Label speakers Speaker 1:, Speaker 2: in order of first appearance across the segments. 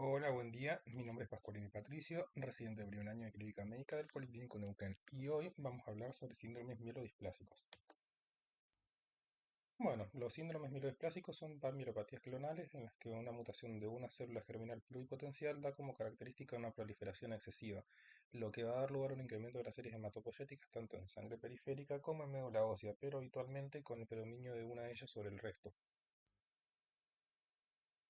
Speaker 1: Hola, buen día. Mi nombre es Pascualini Patricio, residente de primer año de Clínica Médica del Policlínico Neuquén, y hoy vamos a hablar sobre síndromes mielodisplásicos. Bueno, los síndromes mielodisplásicos son mielopatías clonales en las que una mutación de una célula germinal pluripotencial da como característica una proliferación excesiva, lo que va a dar lugar a un incremento de las series hematopoyéticas tanto en sangre periférica como en médula ósea, pero habitualmente con el predominio de una de ellas sobre el resto.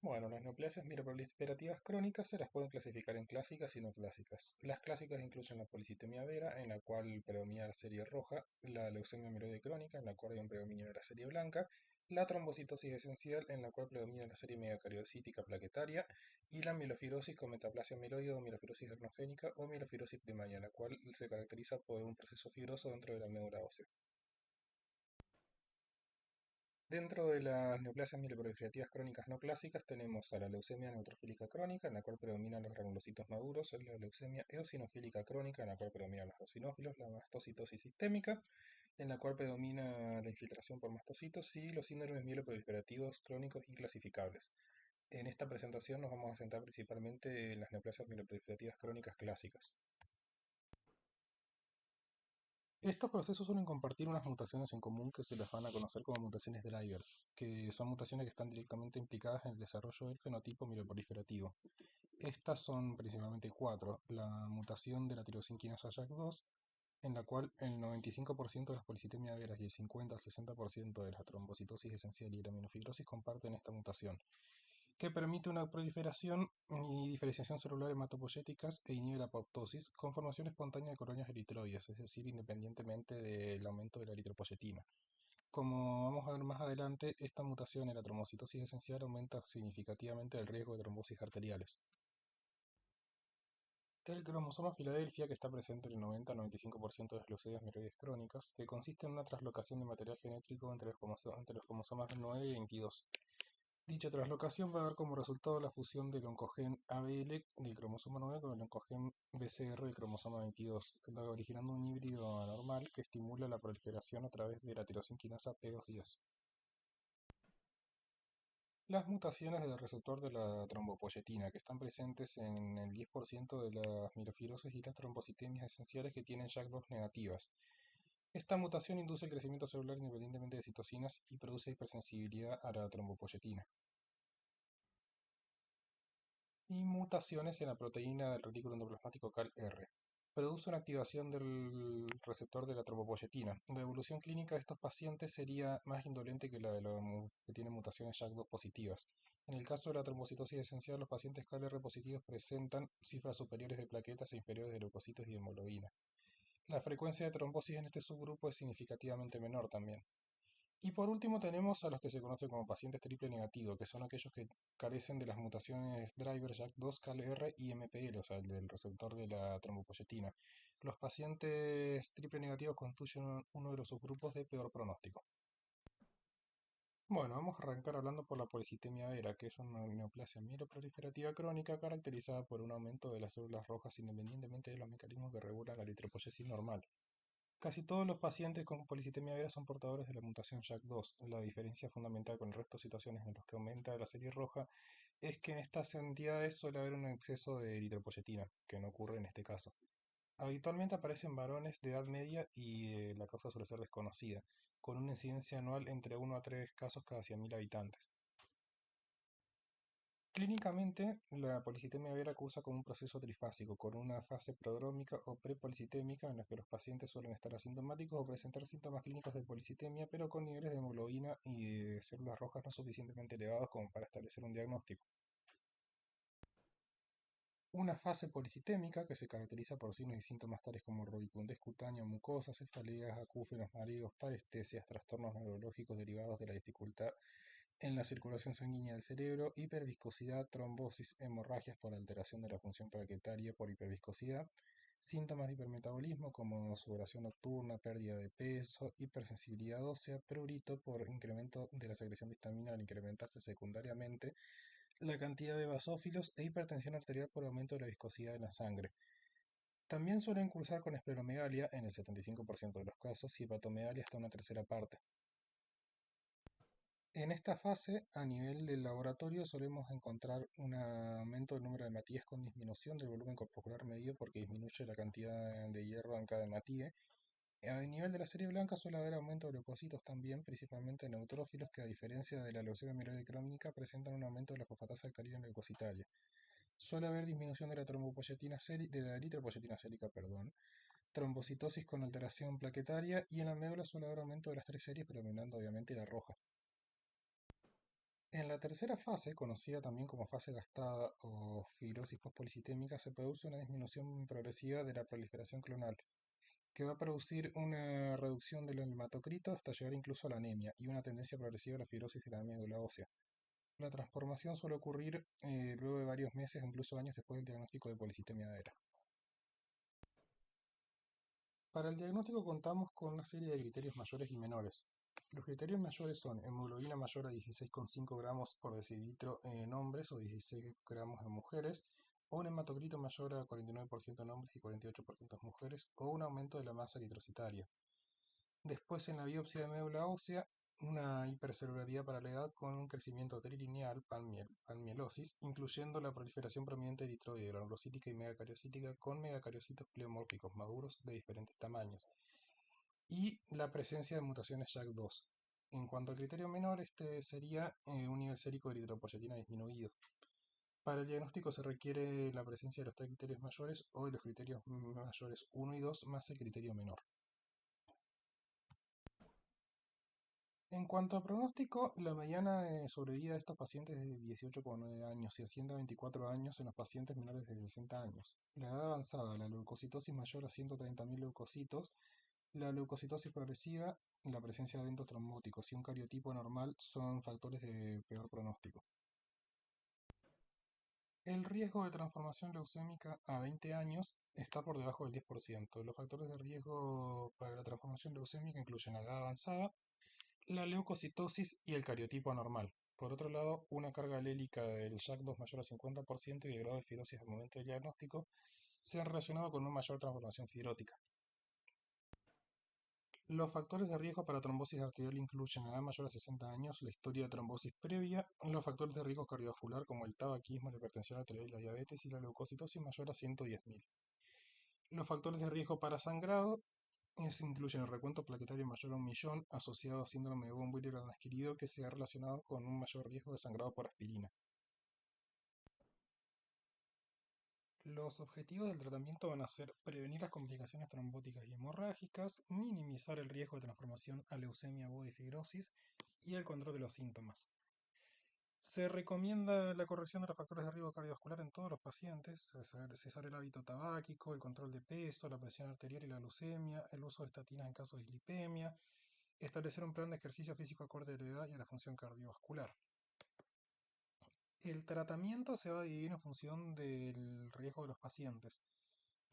Speaker 1: Bueno, las neoplasias mieloproliferativas crónicas se las pueden clasificar en clásicas y no clásicas. Las clásicas incluyen la policitemia vera, en la cual predomina la serie roja, la leucemia mieloide crónica, en la cual hay un predominio de la serie blanca, la trombocitosis esencial, en la cual predomina la serie megacariocítica plaquetaria, y la mielofibrosis con metaplasia mieloide o mielofibrosis hernogénica o mielofibrosis primaria, la cual se caracteriza por un proceso fibroso dentro de la médula ósea. Dentro de las neoplasias mieloproliferativas crónicas no clásicas tenemos a la leucemia neutrofílica crónica, en la cual predominan los granulocitos maduros, la leucemia eosinofílica crónica, en la cual predominan los eosinófilos, la mastocitosis sistémica, en la cual predomina la infiltración por mastocitos, y los síndromes mieloproliferativos crónicos inclasificables. En esta presentación nos vamos a centrar principalmente en las neoplasias mieloproliferativas crónicas clásicas. Estos procesos suelen compartir unas mutaciones en común que se las van a conocer como mutaciones drivers, que son mutaciones que están directamente implicadas en el desarrollo del fenotipo mieloproliferativo. Estas son principalmente cuatro: la mutación de la tirosinquinasa JAK2, en la cual el 95% de las policitemias veras y el 50 al 60% de la trombocitosis esencial y la aminofibrosis comparten esta mutación, que permite una proliferación y diferenciación celular hematopoyéticas e inhibe la apoptosis con formación espontánea de colonias eritroides, es decir, independientemente del aumento de la eritropoyetina. Como vamos a ver más adelante, esta mutación en la trombocitosis esencial aumenta significativamente el riesgo de trombosis arteriales. El cromosoma Filadelfia, que está presente en el 90-95% de las leucemias mieloides crónicas, que consiste en una traslocación de material genético entre los cromosomas 9 y 22. Dicha traslocación va a dar como resultado la fusión del oncogen ABL del cromosoma 9 con el oncogen BCR del cromosoma 22, originando un híbrido anormal que estimula la proliferación a través de la tirosinquinasa P210. Las mutaciones del receptor de la trombopoyetina, que están presentes en el 10% de las mielofibrosis y las trombocitemias esenciales que tienen JAK2 negativas. Esta mutación induce el crecimiento celular independientemente de citocinas y produce hipersensibilidad a la trombopoyetina. Y mutaciones en la proteína del retículo endoplasmático CAL-R. Produce una activación del receptor de la trombopoyetina. La evolución clínica de estos pacientes sería más indolente que la de los que tienen mutaciones JAK2 positivas. En el caso de la trombocitosis esencial, los pacientes CAL-R positivos presentan cifras superiores de plaquetas e inferiores de leucocitos y hemoglobina. La frecuencia de trombosis en este subgrupo es significativamente menor también. Y por último tenemos a los que se conocen como pacientes triple negativo, que son aquellos que carecen de las mutaciones driver JAK2, KLR y MPL, o sea, el del receptor de la trombopoyetina. Los pacientes triple negativos constituyen uno de los subgrupos de peor pronóstico. Bueno, vamos a arrancar hablando por la policitemia vera, que es una neoplasia mieloproliferativa crónica caracterizada por un aumento de las células rojas independientemente de los mecanismos que regulan la eritropoyesis normal. Casi todos los pacientes con policitemia vera son portadores de la mutación JAK2. La diferencia fundamental con el resto de situaciones en las que aumenta la serie roja es que en estas entidades suele haber un exceso de eritropoyetina, que no ocurre en este caso. Habitualmente aparecen varones de edad media y la causa suele ser desconocida, con una incidencia anual entre 1 a 3 casos cada 100.000 habitantes. Clínicamente, la policitemia vera cursa como un proceso trifásico, con una fase prodrómica o prepolicitémica en la que los pacientes suelen estar asintomáticos o presentar síntomas clínicos de policitemia, pero con niveles de hemoglobina y de células rojas no suficientemente elevados como para establecer un diagnóstico. Una fase policitémica que se caracteriza por signos y síntomas tales como rubicundez cutánea, mucosas, cefaleas, acúfenos, mareos, parestesias, trastornos neurológicos derivados de la dificultad en la circulación sanguínea del cerebro, hiperviscosidad, trombosis, hemorragias por alteración de la función plaquetaria por hiperviscosidad, síntomas de hipermetabolismo como sudoración nocturna, pérdida de peso, hipersensibilidad ósea, prurito por incremento de la secreción de histamina al incrementarse secundariamente la cantidad de basófilos e hipertensión arterial por aumento de la viscosidad en la sangre. También suelen cursar con esplenomegalia en el 75% de los casos y hepatomegalia hasta una tercera parte. En esta fase, a nivel del laboratorio, solemos encontrar un aumento del número de hematíes con disminución del volumen corporal medido porque disminuye la cantidad de hierro en cada hematíe. A nivel de la serie blanca suele haber aumento de leucocitos también, principalmente neutrófilos, que a diferencia de la leucemia mieloide crónica presentan un aumento de la fosfatasa alcalina leucocitaria. Suele haber disminución de la de la eritropoyetina sérica, perdón, trombocitosis con alteración plaquetaria y en la médula suele haber aumento de las tres series, predominando obviamente la roja. En la tercera fase, conocida también como fase gastada o fibrosis postpolicitémica, se produce una disminución progresiva de la proliferación clonal, que va a producir una reducción del hematocrito hasta llegar incluso a la anemia y una tendencia progresiva a la fibrosis de la médula ósea. La transformación suele ocurrir luego de varios meses o incluso años después del diagnóstico de policitemia vera. Para el diagnóstico contamos con una serie de criterios mayores y menores. Los criterios mayores son hemoglobina mayor a 16,5 gramos por decilitro en hombres o 16 gramos en mujeres, o un hematocrito mayor a 49% en hombres y 48% en mujeres, o un aumento de la masa eritrocitaria. Después, en la biopsia de médula ósea, una hipercelularidad para la edad con un crecimiento trilineal, panmielosis, incluyendo la proliferación prominente de eritroide, granulocítica y megacariocítica con megacariocitos pleomórficos maduros de diferentes tamaños, y la presencia de mutaciones JAK2. En cuanto al criterio menor, este sería un nivel sérico de eritropoyetina disminuido. Para el diagnóstico se requiere la presencia de los tres criterios mayores o de los criterios mayores 1 y 2 más el criterio menor. En cuanto a pronóstico, la mediana de sobrevida de estos pacientes es de 18,9 años y asciende a 24 años en los pacientes menores de 60 años. La edad avanzada, la leucocitosis mayor a 130.000 leucocitos, la leucocitosis progresiva, la presencia de eventos trombóticos y un cariotipo normal son factores de peor pronóstico. El riesgo de transformación leucémica a 20 años está por debajo del 10%. Los factores de riesgo para la transformación leucémica incluyen la edad avanzada, la leucocitosis y el cariotipo anormal. Por otro lado, una carga alélica del JAK2 mayor a 50% y el grado de fibrosis al momento del diagnóstico se han relacionado con una mayor transformación fibrótica. Los factores de riesgo para trombosis arterial incluyen la edad mayor a 60 años, la historia de trombosis previa, los factores de riesgo cardiovascular como el tabaquismo, la hipertensión arterial y la diabetes y la leucocitosis mayor a 110.000. Los factores de riesgo para sangrado incluyen el recuento plaquetario mayor a 1.000.000 asociado a síndrome de von Willebrand adquirido que se ha relacionado con un mayor riesgo de sangrado por aspirina. Los objetivos del tratamiento van a ser prevenir las complicaciones trombóticas y hemorrágicas, minimizar el riesgo de transformación a leucemia aguda y fibrosis y el control de los síntomas. Se recomienda la corrección de los factores de riesgo cardiovascular en todos los pacientes, cesar el hábito tabáquico, el control de peso, la presión arterial y la leucemia, el uso de estatinas en caso de dislipemia, establecer un plan de ejercicio físico acorde a la edad y a la función cardiovascular. El tratamiento se va a dividir en función del riesgo de los pacientes.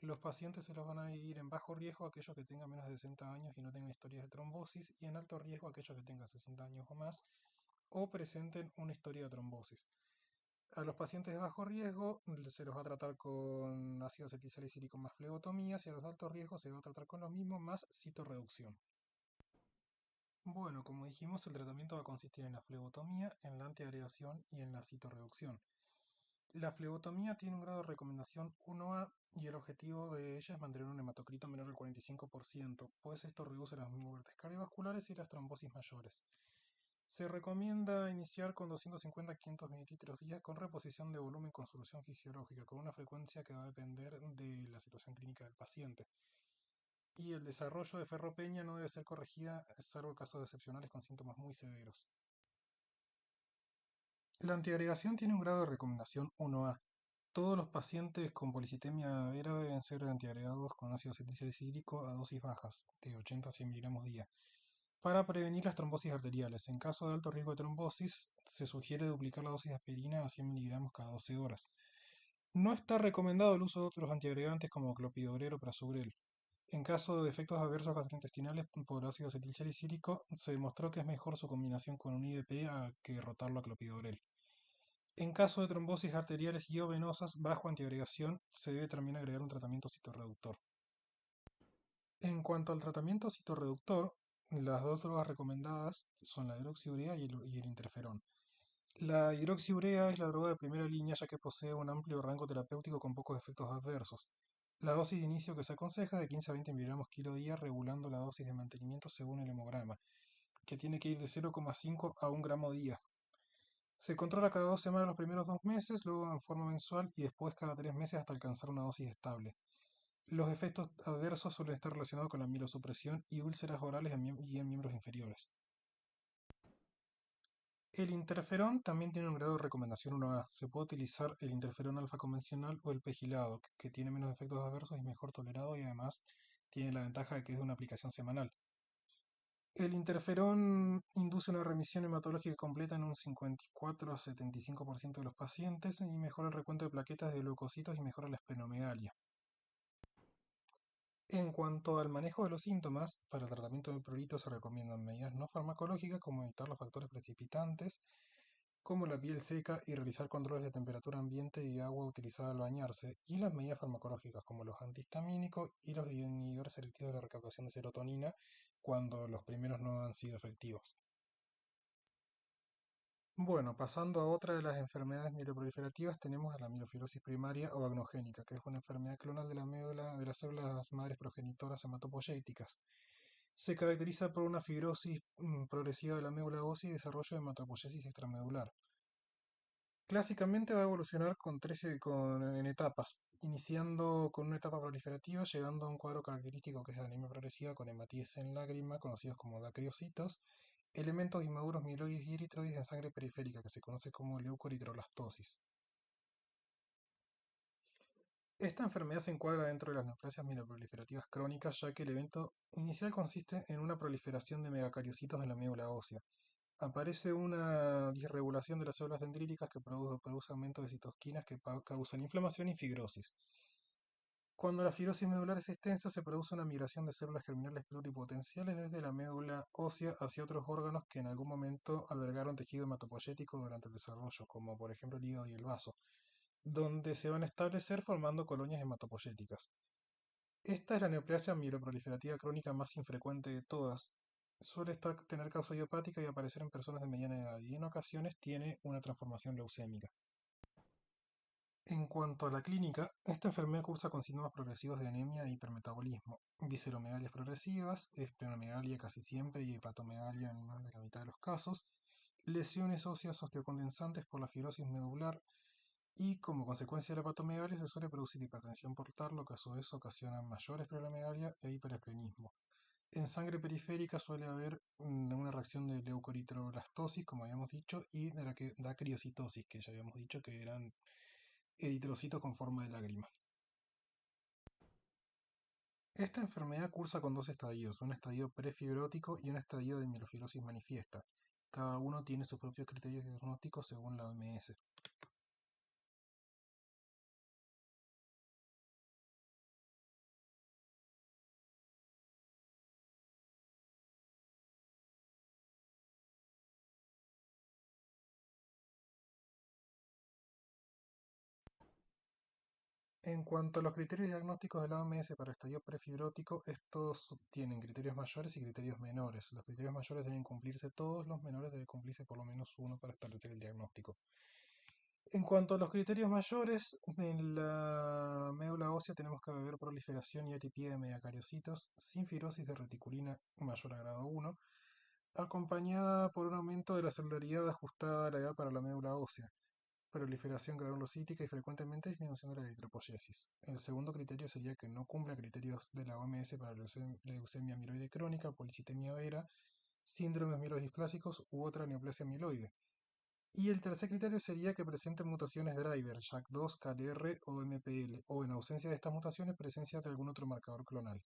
Speaker 1: Los pacientes se los van a dividir en bajo riesgo aquellos que tengan menos de 60 años y no tengan historias de trombosis, y en alto riesgo aquellos que tengan 60 años o más o presenten una historia de trombosis. A los pacientes de bajo riesgo se los va a tratar con ácido acetilsalicílico más flebotomías y a los de alto riesgo se va a tratar con lo mismo más citorreducción. Bueno, como dijimos, el tratamiento va a consistir en la flebotomía, en la antiagregación y en la citorreducción. La flebotomía tiene un grado de recomendación 1A y el objetivo de ella es mantener un hematocrito menor al 45%, pues esto reduce las muertes cardiovasculares y las trombosis mayores. Se recomienda iniciar con 250 a 500 mililitros día con reposición de volumen con solución fisiológica, con una frecuencia que va a depender de la situación clínica del paciente. Y el desarrollo de ferropenia no debe ser corregida, salvo casos excepcionales con síntomas muy severos. La antiagregación tiene un grado de recomendación 1A. Todos los pacientes con policitemia vera deben ser antiagregados con ácido acetilsalicílico a dosis bajas, de 80 a 100 miligramos día, para prevenir las trombosis arteriales. En caso de alto riesgo de trombosis, se sugiere duplicar la dosis de aspirina a 100 miligramos cada 12 horas. No está recomendado el uso de otros antiagregantes como clopidogrel o prasugrel. En caso de efectos adversos gastrointestinales por ácido acetilsalicílico, se demostró que es mejor su combinación con un IDP a que rotarlo a clopidogrel. En caso de trombosis arteriales y o venosas bajo antiagregación, se debe también agregar un tratamiento citorreductor. En cuanto al tratamiento citorreductor, Las dos drogas recomendadas son la hidroxiurea y el interferón. La hidroxiurea es la droga de primera línea ya que posee un amplio rango terapéutico con pocos efectos adversos. La dosis de inicio que se aconseja es de 15 a 20 miligramos kilo día, regulando la dosis de mantenimiento según el hemograma, que tiene que ir de 0,5 a 1 gramo día. Se controla cada 2 semanas los primeros 2 meses, luego en forma mensual y después cada 3 meses hasta alcanzar una dosis estable. Los efectos adversos suelen estar relacionados con la mielosupresión y úlceras orales y en miembros inferiores. El interferón también tiene un grado de recomendación 1A. Se puede utilizar el interferón alfa convencional o el pegilado, que tiene menos efectos adversos y mejor tolerado y además tiene la ventaja de que es de una aplicación semanal. El interferón induce una remisión hematológica completa en un 54 a 75% de los pacientes y mejora el recuento de plaquetas de leucocitos y mejora la esplenomegalia. En cuanto al manejo de los síntomas, para el tratamiento del prurito se recomiendan medidas no farmacológicas como evitar los factores precipitantes, como la piel seca y realizar controles de temperatura ambiente y agua utilizada al bañarse, y las medidas farmacológicas como los antihistamínicos y los inhibidores selectivos de la recaptación de serotonina cuando los primeros no han sido efectivos. Bueno, pasando a otra de las enfermedades mieloproliferativas, tenemos a la mielofibrosis primaria o agnogénica, que es una enfermedad clonal de la médula de las células madres progenitoras hematopoyéticas. Se caracteriza por una fibrosis progresiva de la médula ósea y desarrollo de hematopoiesis extramedular. Clásicamente va a evolucionar en etapas, iniciando con una etapa proliferativa, llegando a un cuadro característico que es la anemia progresiva con hematíes en lágrima, conocidos como dacriocitos, elementos inmaduros mieloides y eritroides en sangre periférica, que se conoce como leucoeritroblastosis. Esta enfermedad se encuadra dentro de las neoplasias mieloproliferativas crónicas, ya que el evento inicial consiste en una proliferación de megacariocitos en la médula ósea. Aparece una disregulación de las células dendríticas que produce aumento de citosquinas que causan inflamación y fibrosis. Cuando la fibrosis medular es extensa, se produce una migración de células germinales pluripotenciales desde la médula ósea hacia otros órganos que en algún momento albergaron tejido hematopoyético durante el desarrollo, como por ejemplo el hígado y el vaso, donde se van a establecer formando colonias hematopoyéticas. Esta es la neoplasia mieloproliferativa crónica más infrecuente de todas. Suele tener causa idiopática y aparecer en personas de mediana edad y en ocasiones tiene una transformación leucémica. En cuanto a la clínica, esta enfermedad cursa con síntomas progresivos de anemia e hipermetabolismo, visceromegalias progresivas, esplenomegalia casi siempre y hepatomegalia en más de la mitad de los casos, lesiones óseas osteocondensantes por la fibrosis medular y como consecuencia de la hepatomegalia se suele producir hipertensión portal, lo que a su vez ocasiona mayor esplenomegalia e hiperesplenismo. En sangre periférica suele haber una reacción de leucoeritroblastosis, como habíamos dicho, y de la dacriocitosis, que ya habíamos dicho que eran eritrocitos con forma de lágrima. Esta enfermedad cursa con dos estadios, un estadio prefibrótico y un estadio de mielofibrosis manifiesta. Cada uno tiene sus propios criterios diagnósticos según la OMS. En cuanto a los criterios diagnósticos de la OMS para estadio prefibrótico, estos tienen criterios mayores y criterios menores. Los criterios mayores deben cumplirse todos, los menores deben cumplirse por lo menos uno para establecer el diagnóstico. En cuanto a los criterios mayores, en la médula ósea tenemos que ver proliferación y atipia de megacariocitos sin fibrosis de reticulina mayor a grado 1, acompañada por un aumento de la celularidad ajustada a la edad para la médula ósea, proliferación granulocítica y frecuentemente disminución de la eritropoyesis. El segundo criterio sería que no cumpla criterios de la OMS para leucemia amiloide crónica, policitemia vera, síndromes mielodisplásicos u otra neoplasia amiloide. Y el tercer criterio sería que presente mutaciones driver, JAK2, KLR o MPL, o en ausencia de estas mutaciones, presencia de algún otro marcador clonal.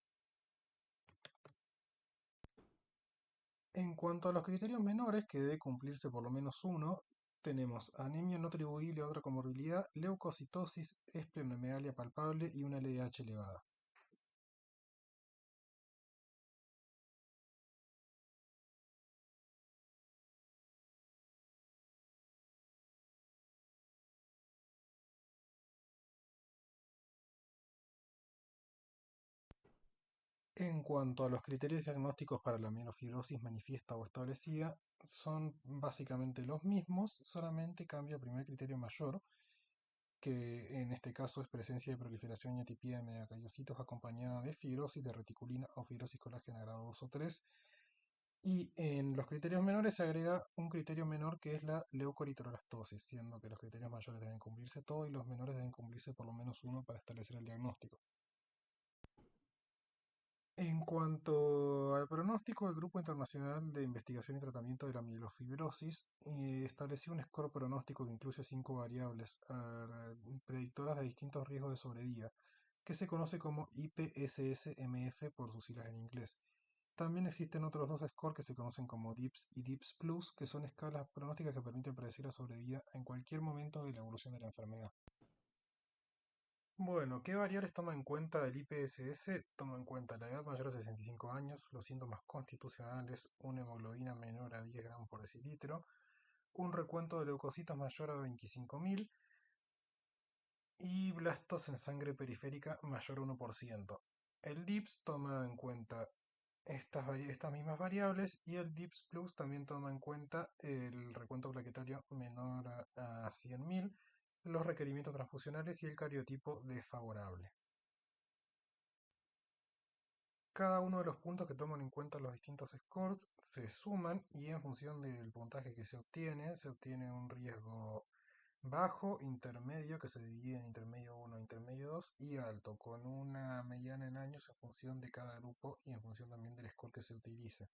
Speaker 1: En cuanto a los criterios menores, que debe cumplirse por lo menos uno, tenemos anemia no atribuible a otra comorbilidad, leucocitosis, esplenomegalia palpable y una LDH elevada. En cuanto a los criterios diagnósticos para la mielofibrosis manifiesta o establecida, son básicamente los mismos, solamente cambia el primer criterio mayor, que en este caso es presencia de proliferación y atipia de megacariocitos acompañada de fibrosis de reticulina o fibrosis colágena grado 2 o 3. Y en los criterios menores se agrega un criterio menor que es la leucoeritroblastosis, siendo que los criterios mayores deben cumplirse todos y los menores deben cumplirse por lo menos uno para establecer el diagnóstico. En cuanto al pronóstico, el Grupo Internacional de Investigación y Tratamiento de la Mielofibrosis estableció un score pronóstico que incluye cinco variables predictoras de distintos riesgos de sobrevida, que se conoce como IPSS-MF por sus siglas en inglés. También existen otros dos scores que se conocen como DIPS y DIPS Plus, que son escalas pronósticas que permiten predecir la sobrevida en cualquier momento de la evolución de la enfermedad. Bueno, ¿qué variables toma en cuenta el IPSS? Toma en cuenta la edad mayor a 65 años, los síntomas constitucionales, una hemoglobina menor a 10 gramos por decilitro, un recuento de leucocitos mayor a 25.000 y blastos en sangre periférica mayor a 1%. El DIPS toma en cuenta estas mismas variables y el DIPS Plus también toma en cuenta el recuento plaquetario menor a 100.000, los requerimientos transfusionales y el cariotipo desfavorable. Cada uno de los puntos que toman en cuenta los distintos scores se suman y en función del puntaje que se obtiene un riesgo bajo, intermedio, que se divide en intermedio 1, intermedio 2 y alto, con una mediana en años en función de cada grupo y en función también del score que se utilice.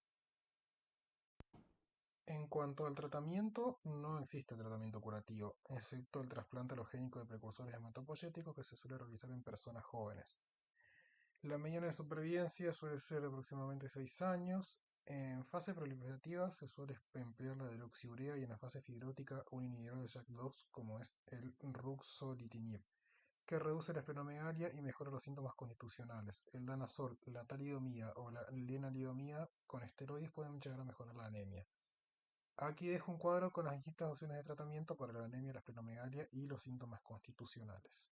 Speaker 1: En cuanto al tratamiento, no existe tratamiento curativo, excepto el trasplante alogénico de precursores hematopoyéticos que se suele realizar en personas jóvenes. La mediana de supervivencia suele ser aproximadamente 6 años. En fase proliferativa se suele emplear la deoxyurea y en la fase fibrótica un inhibidor de JAK2 como es el ruxolitinib, que reduce la esplenomegalia y mejora los síntomas constitucionales. El danazol, la talidomida o la lenalidomida con esteroides pueden llegar a mejorar la anemia. Aquí dejo un cuadro con las distintas opciones de tratamiento para la anemia, la esplenomegalia y los síntomas constitucionales.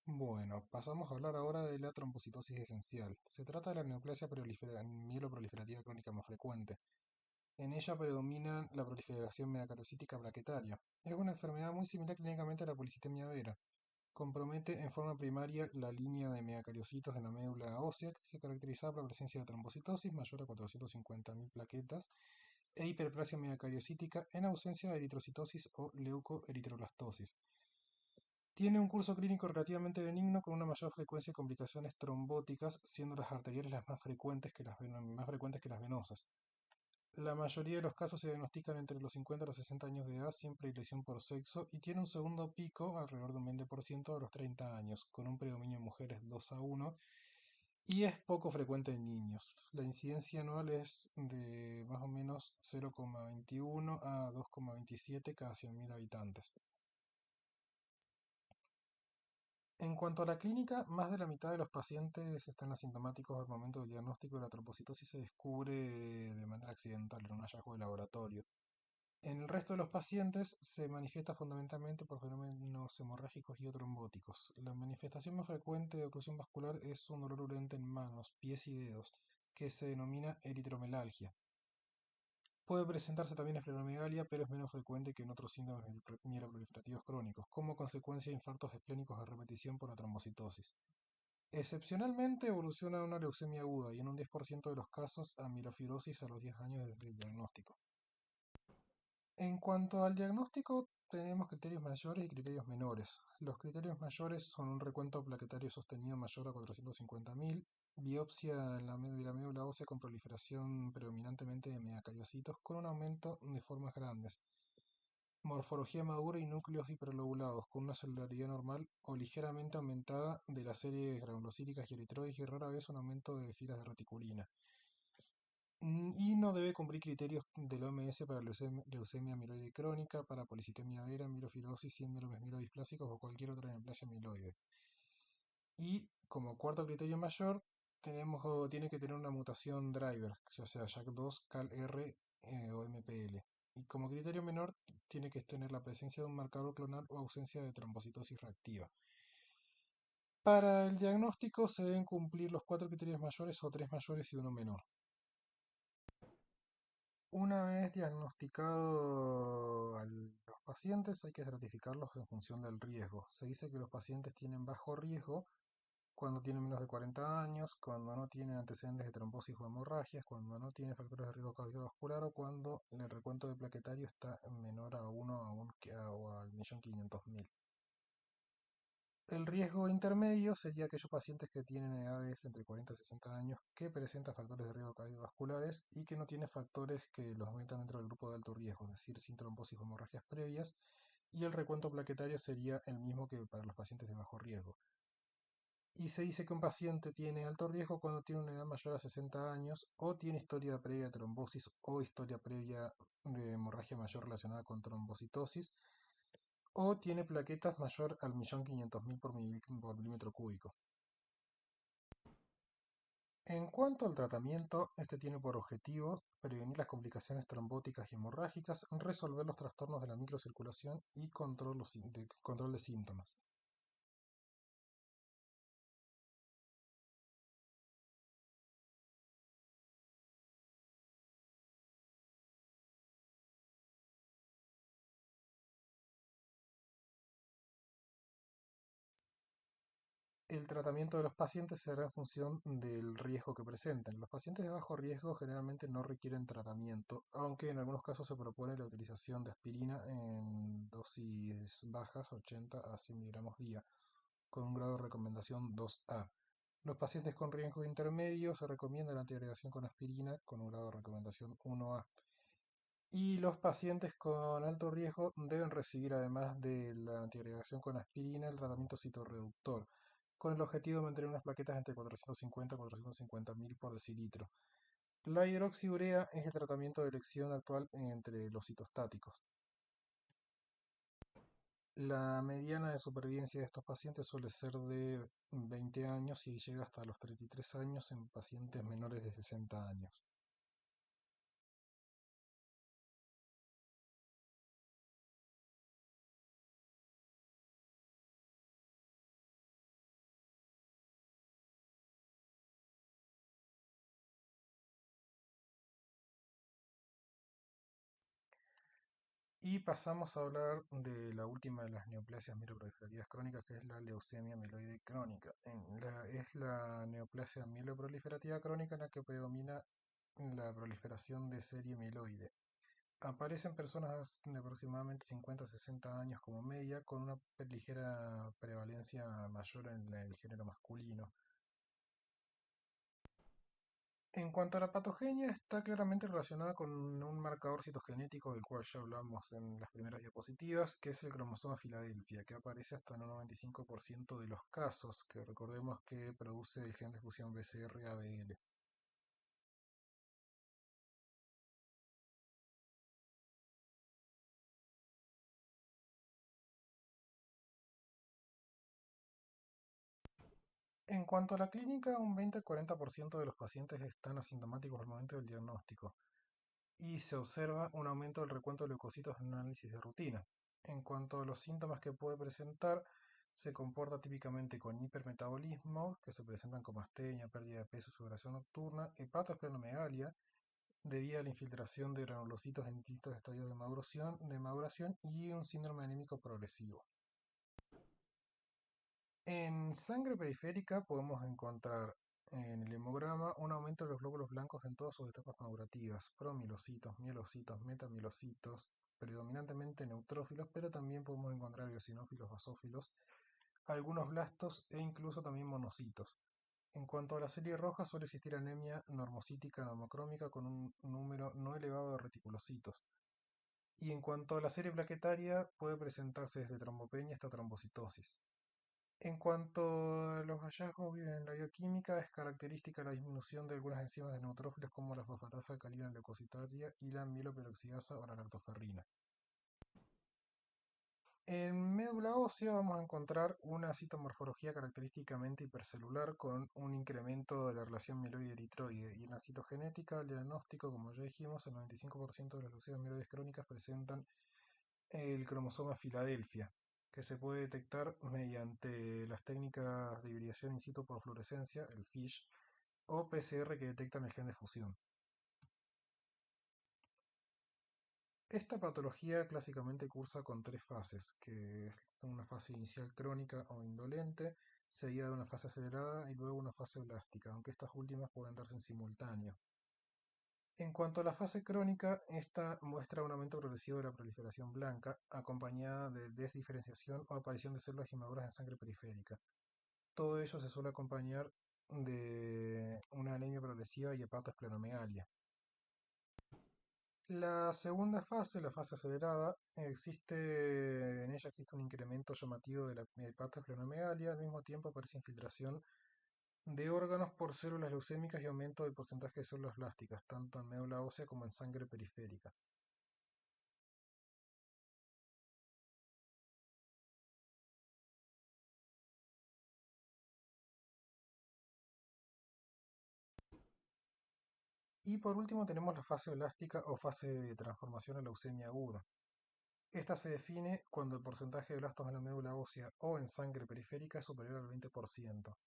Speaker 1: Bueno, pasamos a hablar ahora de la trombocitosis esencial. Se trata de la neoplasia mieloproliferativa crónica más frecuente. En ella predomina la proliferación megacariocítica plaquetaria. Es una enfermedad muy similar clínicamente a la policitemia vera. Compromete en forma primaria la línea de megacariocitos de la médula ósea, que se caracteriza por la presencia de trombocitosis mayor a 450.000 plaquetas e hiperplasia megacariocítica en ausencia de eritrocitosis o leucoeritroblastosis. Tiene un curso clínico relativamente benigno con una mayor frecuencia de complicaciones trombóticas, siendo las arteriales las más frecuentes que las venosas. La mayoría de los casos se diagnostican entre los 50 y los 60 años de edad, siempre hay lesión por sexo, y tiene un segundo pico, alrededor de un 20%, a los 30 años, con un predominio en mujeres 2 a 1, y es poco frecuente en niños. La incidencia anual es de más o menos 0,21 a 2,27 cada 100.000 habitantes. En cuanto a la clínica, más de la mitad de los pacientes están asintomáticos al momento del diagnóstico de la trombocitosis se descubre de manera accidental en un hallazgo de laboratorio. En el resto de los pacientes se manifiesta fundamentalmente por fenómenos hemorrágicos y o trombóticos. La manifestación más frecuente de oclusión vascular es un dolor urente en manos, pies y dedos, que se denomina eritromelalgia. Puede presentarse también esplenomegalia, pero es menos frecuente que en otros síntomas mieloproliferativos crónicos, como consecuencia de infartos esplénicos a repetición por la trombocitosis. Excepcionalmente evoluciona a una leucemia aguda y en un 10% de los casos a mielofibrosis a los 10 años desde el diagnóstico. En cuanto al diagnóstico, tenemos criterios mayores y criterios menores. Los criterios mayores son un recuento plaquetario sostenido mayor a 450.000, biopsia de la médula ósea con proliferación predominantemente de megacariocitos con un aumento de formas grandes, morfología madura y núcleos hiperlobulados con una celularidad normal o ligeramente aumentada de las series granulocíticas y eritroides y rara vez un aumento de filas de reticulina. Y no debe cumplir criterios del OMS para leucemia amiloide crónica, para policitemia vera, mielofibrosis, síndromes mielodisplásicos o cualquier otra neoplasia amiloide. Y como cuarto criterio mayor, tiene que tener una mutación driver, ya sea JAK2, CALR o MPL. Y como criterio menor, tiene que tener la presencia de un marcador clonal o ausencia de trombocitosis reactiva. Para el diagnóstico se deben cumplir los cuatro criterios mayores o tres mayores y uno menor. Una vez diagnosticado a los pacientes, hay que estratificarlos en función del riesgo. Se dice que los pacientes tienen bajo riesgo cuando tienen menos de 40 años, cuando no tienen antecedentes de trombosis o hemorragias, cuando no tienen factores de riesgo cardiovascular o cuando el recuento de plaquetario está menor a 1 o al 1.500.000. El riesgo intermedio sería aquellos pacientes que tienen edades entre 40 y 60 años que presentan factores de riesgo cardiovasculares y que no tienen factores que los metan dentro del grupo de alto riesgo, es decir, sin trombosis o hemorragias previas, y el recuento plaquetario sería el mismo que para los pacientes de bajo riesgo. Y se dice que un paciente tiene alto riesgo cuando tiene una edad mayor a 60 años o tiene historia previa de trombosis o historia previa de hemorragia mayor relacionada con trombocitosis o tiene plaquetas mayor al 1.500.000 por milímetro cúbico. En cuanto al tratamiento, este tiene por objetivos prevenir las complicaciones trombóticas y hemorrágicas, resolver los trastornos de la microcirculación y control de síntomas. El tratamiento de los pacientes será en función del riesgo que presenten. Los pacientes de bajo riesgo generalmente no requieren tratamiento, aunque en algunos casos se propone la utilización de aspirina en dosis bajas, 80 a 100 miligramos día, con un grado de recomendación 2A. Los pacientes con riesgo intermedio se recomienda la antiagregación con aspirina con un grado de recomendación 1A. Y los pacientes con alto riesgo deben recibir, además de la antiagregación con aspirina, el tratamiento citorreductor, con el objetivo de mantener unas plaquetas entre 450 y 450.000 por decilitro. La hidroxiurea es el tratamiento de elección actual entre los citostáticos. La mediana de supervivencia de estos pacientes suele ser de 20 años y llega hasta los 33 años en pacientes menores de 60 años. Y pasamos a hablar de la última de las neoplasias mieloproliferativas crónicas, que es la leucemia mieloide crónica. Es la neoplasia mieloproliferativa crónica en la que predomina la proliferación de serie mieloide. Aparece en personas de aproximadamente 50 a 60 años como media, con una ligera prevalencia mayor en el género masculino. En cuanto a la patogenia, está claramente relacionada con un marcador citogenético del cual ya hablamos en las primeras diapositivas, que es el cromosoma Filadelfia, que aparece hasta en un 95% de los casos, que recordemos que produce el gen de fusión BCR-ABL. En cuanto a la clínica, un 20-40% de los pacientes están asintomáticos al momento del diagnóstico y se observa un aumento del recuento de leucocitos en un análisis de rutina. En cuanto a los síntomas que puede presentar, se comporta típicamente con hipermetabolismo, que se presentan como astenia, pérdida de peso, sudoración nocturna, hepatoesplenomegalia, debido a la infiltración de granulocitos en distintos estadios de maduración y un síndrome anémico progresivo. En sangre periférica podemos encontrar en el hemograma un aumento de los glóbulos blancos en todas sus etapas madurativas, promielocitos, mielocitos, metamielocitos, predominantemente neutrófilos, pero también podemos encontrar eosinófilos, basófilos, algunos blastos e incluso también monocitos. En cuanto a la serie roja, suele existir anemia normocítica normocrómica con un número no elevado de reticulocitos. Y en cuanto a la serie plaquetaria, puede presentarse desde trombopenia hasta trombocitosis. En cuanto a los hallazgos en la bioquímica, es característica la disminución de algunas enzimas de neutrófilos como la fosfatasa alcalina leucocitaria y la mieloperoxidasa o la lactoferrina. En médula ósea vamos a encontrar una citomorfología característicamente hipercelular con un incremento de la relación mieloide-eritroide y en la citogenética, el diagnóstico, como ya dijimos, el 95% de las leucemias mieloides crónicas presentan el cromosoma Filadelfia. que se puede detectar mediante las técnicas de hibridación in situ por fluorescencia, el FISH, o PCR que detectan el gen de fusión. Esta patología clásicamente cursa con tres fases, que es una fase inicial crónica o indolente, seguida de una fase acelerada y luego una fase blástica, aunque estas últimas pueden darse en simultáneo. En cuanto a la fase crónica, esta muestra un aumento progresivo de la proliferación blanca, acompañada de desdiferenciación o aparición de células inmaduras en sangre periférica. Todo ello se suele acompañar de una anemia progresiva y hepatoesplenomegalia. La segunda fase, la fase acelerada, en ella existe un incremento llamativo de la hepatoesplenomegalia, al mismo tiempo aparece infiltración de órganos por células leucémicas y aumento del porcentaje de células blásticas, tanto en médula ósea como en sangre periférica. Y por último tenemos la fase blástica o fase de transformación a leucemia aguda. Esta se define cuando el porcentaje de blastos en la médula ósea o en sangre periférica es superior al 20%.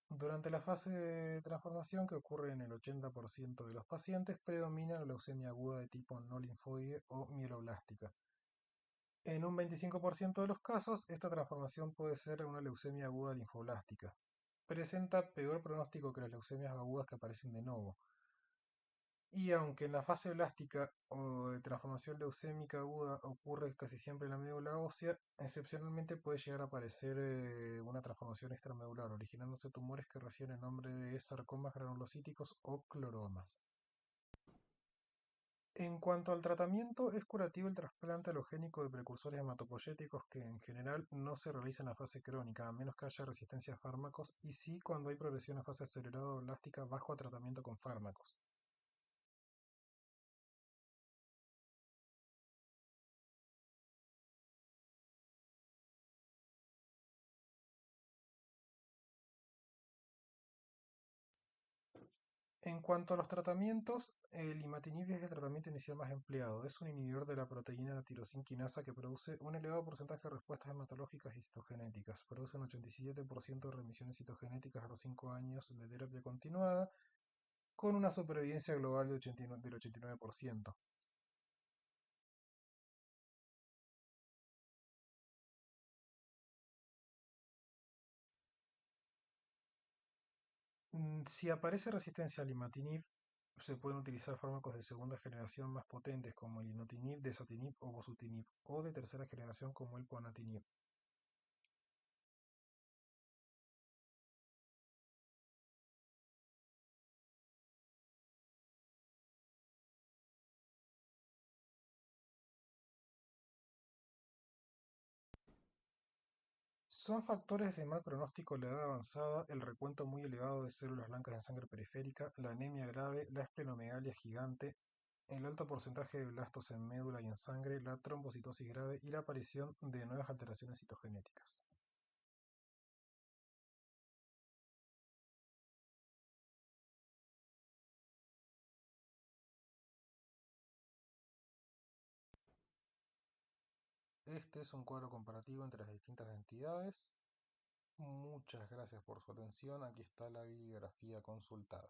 Speaker 1: Durante la fase de transformación, que ocurre en el 80% de los pacientes, predomina la leucemia aguda de tipo no linfoide o mieloblástica. En un 25% de los casos, esta transformación puede ser una leucemia aguda linfoblástica. Presenta peor pronóstico que las leucemias agudas que aparecen de nuevo. Y aunque en la fase blástica o de transformación leucémica aguda ocurre casi siempre en la médula ósea, excepcionalmente puede llegar a aparecer una transformación extramedular, originándose tumores que reciben el nombre de sarcomas granulocíticos o cloromas. En cuanto al tratamiento, es curativo el trasplante alogénico de precursores hematopoyéticos que en general no se realiza en la fase crónica, a menos que haya resistencia a fármacos, y sí cuando hay progresión a fase acelerada o blástica bajo tratamiento con fármacos. En cuanto a los tratamientos, el imatinib es el tratamiento inicial más empleado. Es un inhibidor de la proteína tirosinquinasa que produce un elevado porcentaje de respuestas hematológicas y citogenéticas. Produce un 87% de remisiones citogenéticas a los 5 años de terapia continuada, con una supervivencia global del 89%. Si aparece resistencia al imatinib, se pueden utilizar fármacos de segunda generación más potentes como el inotinib, desatinib o bosutinib, o de tercera generación como el ponatinib. Son factores de mal pronóstico la edad avanzada, el recuento muy elevado de células blancas en sangre periférica, la anemia grave, la esplenomegalia gigante, el alto porcentaje de blastos en médula y en sangre, la trombocitosis grave y la aparición de nuevas alteraciones citogenéticas. Este es un cuadro comparativo entre las distintas entidades. Muchas gracias por su atención. Aquí está la bibliografía consultada.